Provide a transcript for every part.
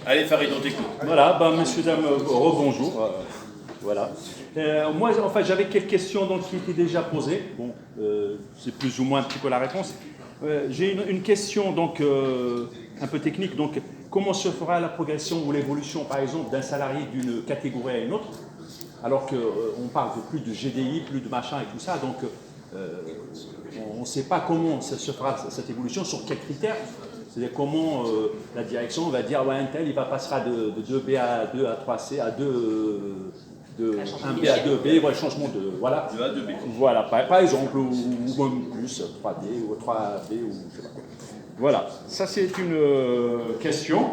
Allez, Farid, on t'écoute. Voilà, messieurs, dames, rebonjour. Voilà. Moi, enfin, j'avais quelques questions donc, qui étaient déjà posées. Bon, c'est plus ou moins un petit peu la réponse. J'ai une question donc un peu technique. Donc, comment se fera la progression ou l'évolution, par exemple, d'un salarié d'une catégorie à une autre, alors qu'on parle de plus de GDI, plus de machin et tout ça. Donc, on ne sait pas comment ça se fera cette évolution, sur quels critères. C'est-à-dire comment la direction va dire ouais, un tel il passera de 2B à 2 à 3C à 2 de 1B à 2B, voilà, changement de voilà. 2A, 2B. Voilà, par exemple, ou même plus 3D ou 3B ou je sais pas quoi. Voilà, ça c'est une question.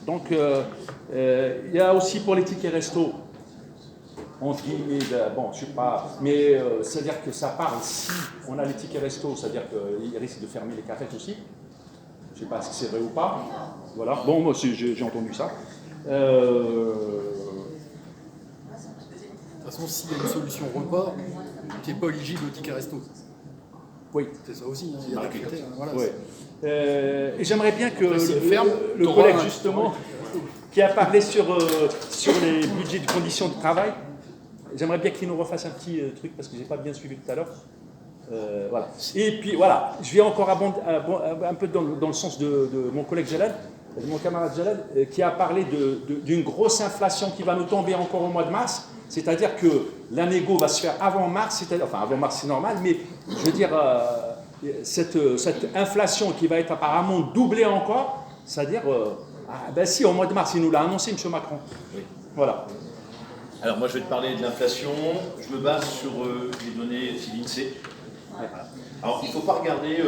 Donc il y a aussi pour les tickets resto. Entre guillemets, bon, je sais pas, mais c'est-à-dire que ça parle si on a les tickets resto, c'est-à-dire qu'ils risquent de fermer les cafés aussi. Je ne sais pas si c'est vrai ou pas. Voilà. Bon, moi aussi, j'ai entendu ça. De toute façon, s'il y a une solution repas, tu n'es pas éligible au ticket resto. Oui. C'est ça aussi. Il y a des critères. Voilà, oui. Et j'aimerais bien que le t'auras collègue, justement, qui a parlé sur les budgets de conditions de travail, j'aimerais bien qu'il nous refasse un petit truc parce que je n'ai pas bien suivi tout à l'heure. Voilà. Et puis voilà, je vais encore abonder un peu dans le sens de mon collègue Jalal, de mon camarade Jalal, qui a parlé d'une grosse inflation qui va nous tomber encore au mois de mars. C'est-à-dire que la négo va se faire avant mars, enfin avant mars c'est normal, mais je veux dire, cette inflation qui va être apparemment doublée encore, c'est-à-dire, ben si, au mois de mars, il nous l'a annoncé, M. Macron. Oui. Voilà. Alors moi je vais te parler de l'inflation, je me base sur les données de l'INSEE. Voilà. Alors il ne faut pas regarder,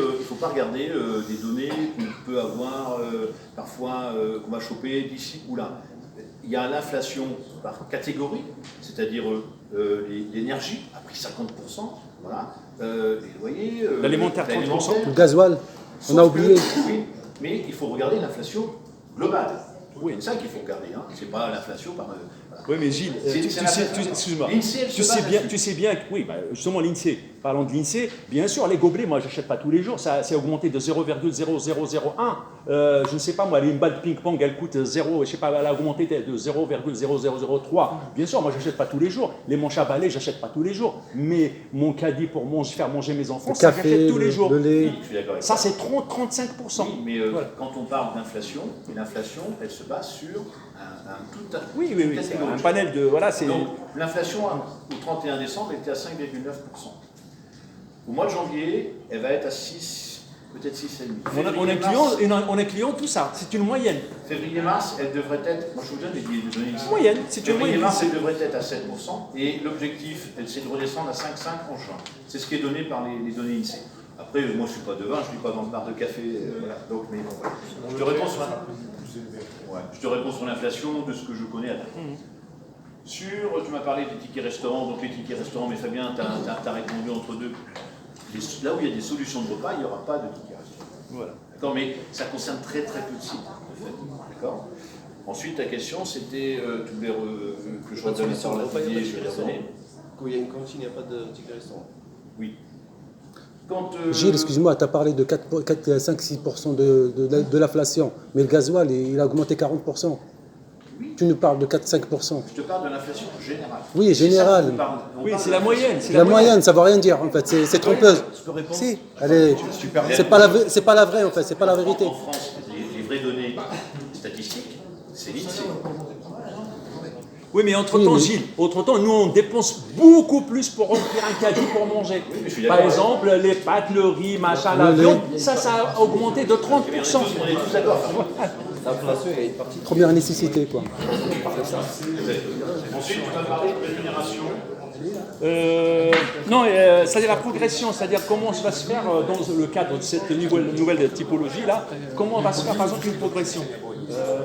des données qu'on peut avoir parfois, qu'on va choper d'ici ou là. Il y a l'inflation par catégorie, c'est-à-dire l'énergie a pris 50%, voilà, les loyers, l'alimentaire 30%, le gasoil, on a oublié. Oui, mais il faut regarder l'inflation globale. Oui. C'est ça qu'il faut regarder, hein. C'est pas l'inflation par... Voilà. Oui, mais Gilles, excuse-moi, tu sais bien que, oui, justement l'INSEE, parlons de l'INSEE, bien sûr, les gobelets, moi, j'achète pas tous les jours, ça c'est augmenté de 0,0001. Je ne sais pas, moi, une balle de ping-pong, elle coûte 0, je sais pas, elle a augmenté de 0,0003. Bien sûr, moi, j'achète pas tous les jours. Les manches à balai, j'achète pas tous les jours. Mais mon caddie pour faire manger mes enfants, ça, j'achète tous les jours. Le lait. Oui, je suis d'accord avec ça, c'est 35%. Oui, mais voilà. Quand on parle d'inflation, l'inflation, elle se base sur tout oui, c'est un panel de... Voilà, donc, l'inflation, au 31 décembre, elle était à 5,9%. Au mois de janvier, elle va être à 6, peut-être 6,5%. On incluant tout ça, c'est une moyenne. Février-mars, elle devrait être, moi je vous donne les données ici. Moyenne, c'est une moyenne. Février-mars, elle devrait être à 7%, et l'objectif, c'est de redescendre à 5,5 en juin. C'est ce qui est donné par les données INSEE. Après, moi je ne suis pas devin, je ne suis pas dans le bar de café, voilà. Donc, mais bon, voilà. Je te réponds sur l'inflation de ce que je connais à date. Tu m'as parlé des tickets restaurants, donc les tickets restaurants, mais Fabien, tu as répondu entre deux. Là où il y a des solutions de repas, il n'y aura pas de tickets restaurants. Voilà. D'accord, mais ça concerne très très peu de sites, en fait. D'accord. Ensuite, ta question, c'était, tu voulais que je redonne ça en l'atelier, je vais la donner. Quand il y a une cantine, il n'y a pas de ticket restaurant. Oui. Gilles, excuse-moi, tu as parlé de 5-6% de l'inflation, mais le gasoil, il a augmenté 40%. Oui. Tu nous parles de 4-5%. Je te parle de l'inflation générale. Oui, générale. Oui, c'est la moyenne. La moyenne, ça ne veut rien dire, en fait, c'est trompeuse. Je peux répondre. Si, allez, c'est pas la vraie, en fait, c'est pas la vérité. En France, les vraies données statistiques, c'est l'INSEE. Oui, mais entre-temps, Gilles, nous, on dépense beaucoup plus pour remplir un caddie pour manger. Oui, par exemple, les pâtes, le riz, machin, la viande, ça a augmenté de 30%. On est tous d'accord. L'inflation, il y a une partie. Première nécessité, quoi. Ensuite, tu vas parler de rémunération. Non, c'est-à-dire la progression, c'est-à-dire comment ça va se faire dans le cadre de cette nouvelle typologie-là, comment va se faire, par exemple, une progression.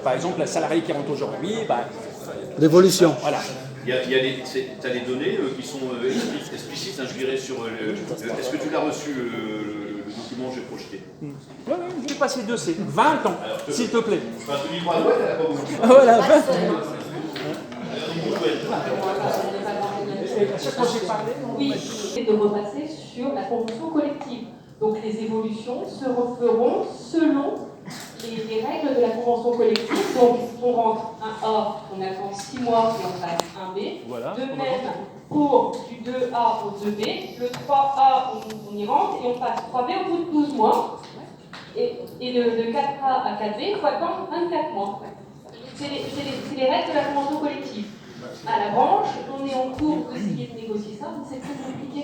Par exemple, la salarié qui rentre aujourd'hui, l'évolution. Voilà. Tu as les données qui sont explicites, hein, je dirais, sur est-ce que tu l'as reçu, le document que j'ai projeté? Oui, je vais passer 2, c'est 20 ans, s'il te plaît. Enfin, tu dis quoi? Ouais, elle n'a pas beaucoup. Voilà, 20 ans. À chaque fois que j'ai parlé, oui, c'est de repasser sur la convention collective. Donc les évolutions se referont selon les règles de la convention collective. Donc, on rentre un A, on attend 6 mois et on passe un B. Voilà. De même, pour du 2A au 2B, le 3A, on y rentre et on passe 3B au bout de 12 mois. Et de 4A à 4B, il faut attendre 24 mois. C'est les règles de la convention collective. À la branche, on est en cours de signer de négocier ça, mais c'est très compliqué.